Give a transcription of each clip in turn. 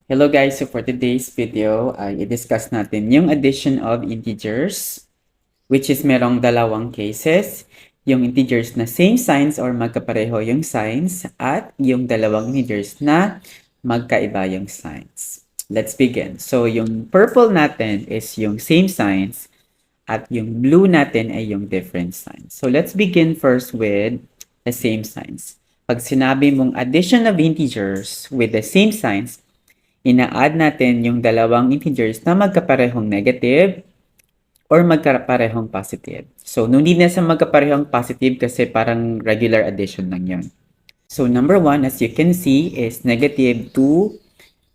Hello guys, so for today's video ay i-discuss natin yung addition of integers, which is merong dalawang cases, yung integers na same signs or magkapareho yung signs at yung dalawang integers na magkaiba yung signs. Let's begin. So yung purple natin is yung same signs at yung blue natin ay yung different signs. So let's begin first with the same signs. Pag sinabi mong addition of integers with the same signs, ina-add natin yung dalawang integers na magkaparehong negative or magkaparehong positive. So, no need na sa magkaparehong positive kasi parang regular addition lang yun. So, number 1, as you can see, is negative 2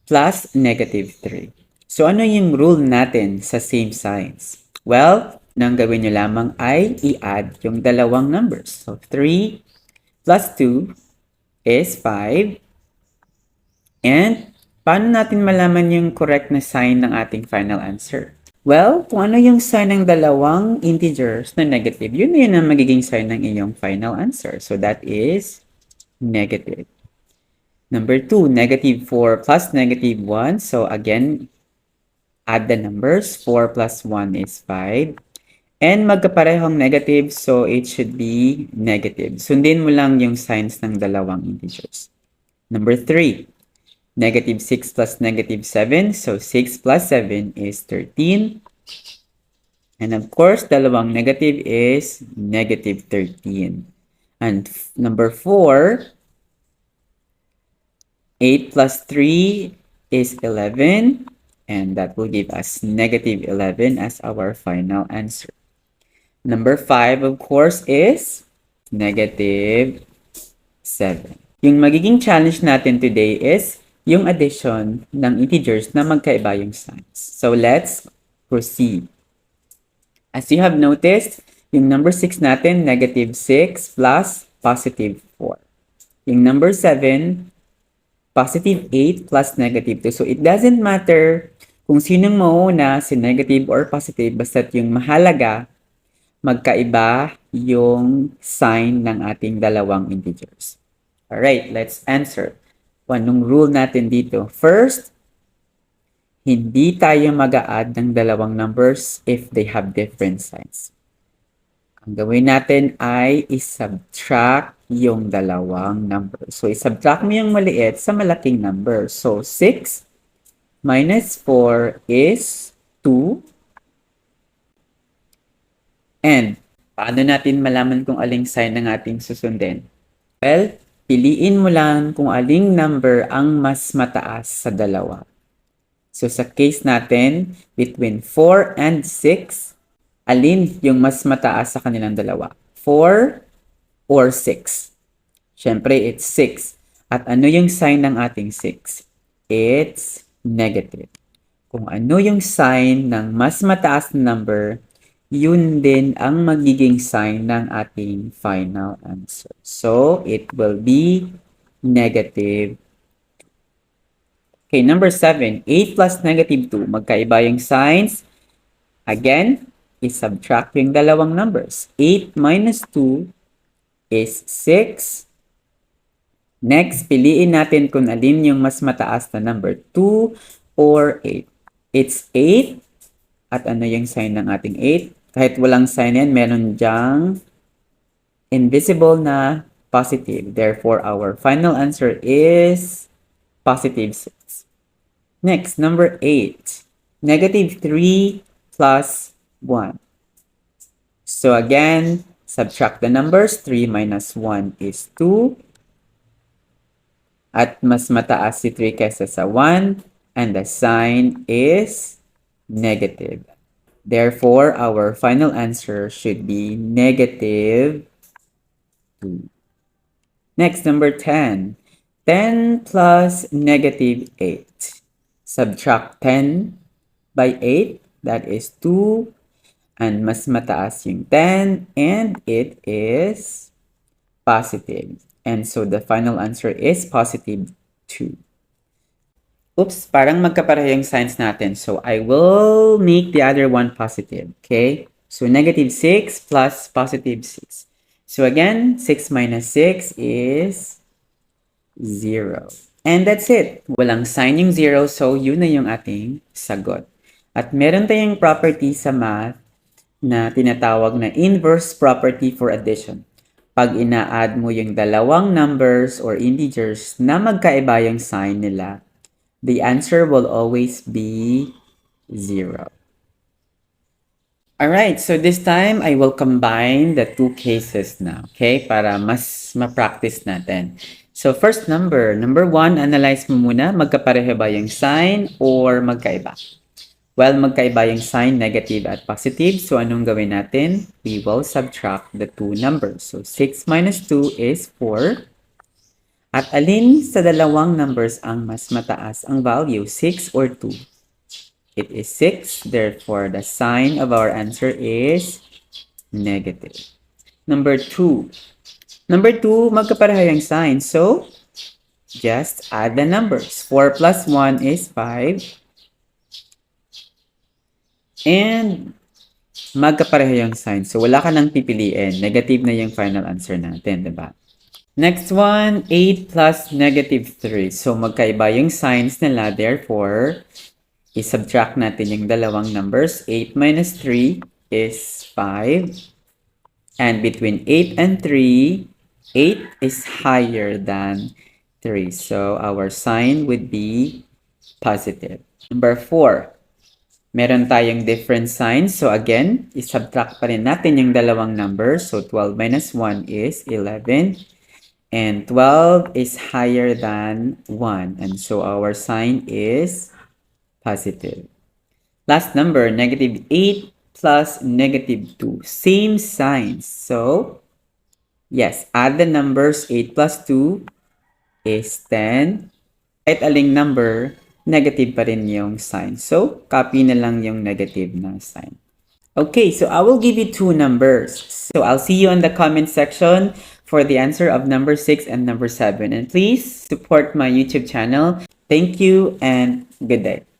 plus negative 3. So, ano yung rule natin sa same signs? Well, nang gawin nyo lamang ay i-add yung dalawang numbers. So, 3 plus 2 is 5. And paano natin malaman yung correct na sign ng ating final answer? Well, kung ano yung sign ng dalawang integers na negative, yun ang magiging sign ng iyong final answer. So that is negative. Number 2, negative 4 plus negative 1. So again, add the numbers. 4 plus 1 is 5. And magkaparehong negative, so it should be negative. Sundin mo lang yung signs ng dalawang integers. Number 3, negative 6 plus negative 7. So 6 plus 7 is 13. And of course, dalawang negative is negative 13. And number 4, 8 plus 3 is 11. And that will give us negative 11 as our final answer. Number 5, of course, is negative 7. Yung magiging challenge natin today is yung addition ng integers na magkaiba yung signs. So let's proceed. As you have noticed, yung number 6 natin, negative 6 plus positive 4. Yung number 7, positive 8 plus negative 2. So it doesn't matter kung sinong mauna, si negative or positive, basta't yung mahalaga, magkaiba yung sign ng ating dalawang integers. Alright, let's answer. Anong rule natin dito? First, hindi tayo mag-a-add ng dalawang numbers if they have different signs. Ang gawin natin ay isubtract yung dalawang numbers. So, isubtract mo yung maliit sa malaking number. So, 6 minus 4 is 2. And, paano natin malaman kung aling sign ng ating susundin? Well, piliin mo lang kung aling number ang mas mataas sa dalawa. So sa case natin, between 4 and 6, alin yung mas mataas sa kanilang dalawa? 4 or 6? Siyempre, it's 6. At ano yung sign ng ating 6? It's negative. Kung ano yung sign ng mas mataas na number, yun din ang magiging sign ng ating final answer. So, it will be negative. Okay, number 7. 8 plus negative 2. Magkaiba yung signs. Again, isubtract yung dalawang numbers. 8 minus 2 is 6. Next, piliin natin kung alin yung mas mataas na number, 2 or 8. It's 8. At ano yung sign ng ating 8? Kahit walang sign yan, meron dyang invisible na positive. Therefore, our final answer is positive 6. Next, number 8. Negative 3 plus 1. So again, subtract the numbers. 3 minus 1 is 2. At mas mataas si 3 kaysa sa 1. And the sign is negative. Therefore, our final answer should be negative 2. Next, number 10. 10 plus negative 8. Subtract 10 by 8. That is 2. And mas mataas yung 10. And it is positive. And so, the final answer is positive 2. Oops, parang magkapareho yung signs natin. So, I will make the other one positive. Okay? So, negative 6 plus positive 6. So, again, 6 minus 6 is 0. And that's it. Walang sign yung zero, so yun na yung ating sagot. At meron tayong property sa math na tinatawag na inverse property for addition. Pag ina-add mo yung dalawang numbers or integers na magkaiba yung sign nila, the answer will always be 0. Alright, so this time I will combine the two cases na, okay? Para mas ma-practice natin. So first number 1, analyze mo muna, magkapareho ba yung sign or magkaiba? Well, magkaiba yung sign, negative at positive. So anong gawin natin? We will subtract the two numbers. So 6 minus 2 is 4. At alin sa dalawang numbers ang mas mataas ang value, 6 or 2? It is 6, therefore the sign of our answer is negative. Number 2. Number 2, magkapareho yung sign. So, just add the numbers. 4 plus 1 is 5. And magkapareho yung sign. So, wala ka nang pipiliin. Negative na yung final answer natin, diba? Next one, 8 plus negative 3. So, magkaiba yung signs nila. Therefore, i-subtract natin yung dalawang numbers. 8 minus 3 is 5. And between 8 and 3, 8 is higher than 3. So, our sign would be positive. Number 4. Meron tayong different signs. So, again, i-subtract pa rin natin yung dalawang numbers. So, 12 minus 1 is 11. And 12 is higher than 1. And so, our sign is positive. Last number, negative 8 plus negative 2. Same signs. So, yes, add the numbers. 8 plus 2 is 10. Kahit aling number, negative pa rin yung sign. So, copy na lang yung negative na sign. Okay, so I will give you two numbers. So, I'll see you in the comment section for the answer of number 6 and number 7. And please support my YouTube channel. Thank you and good day.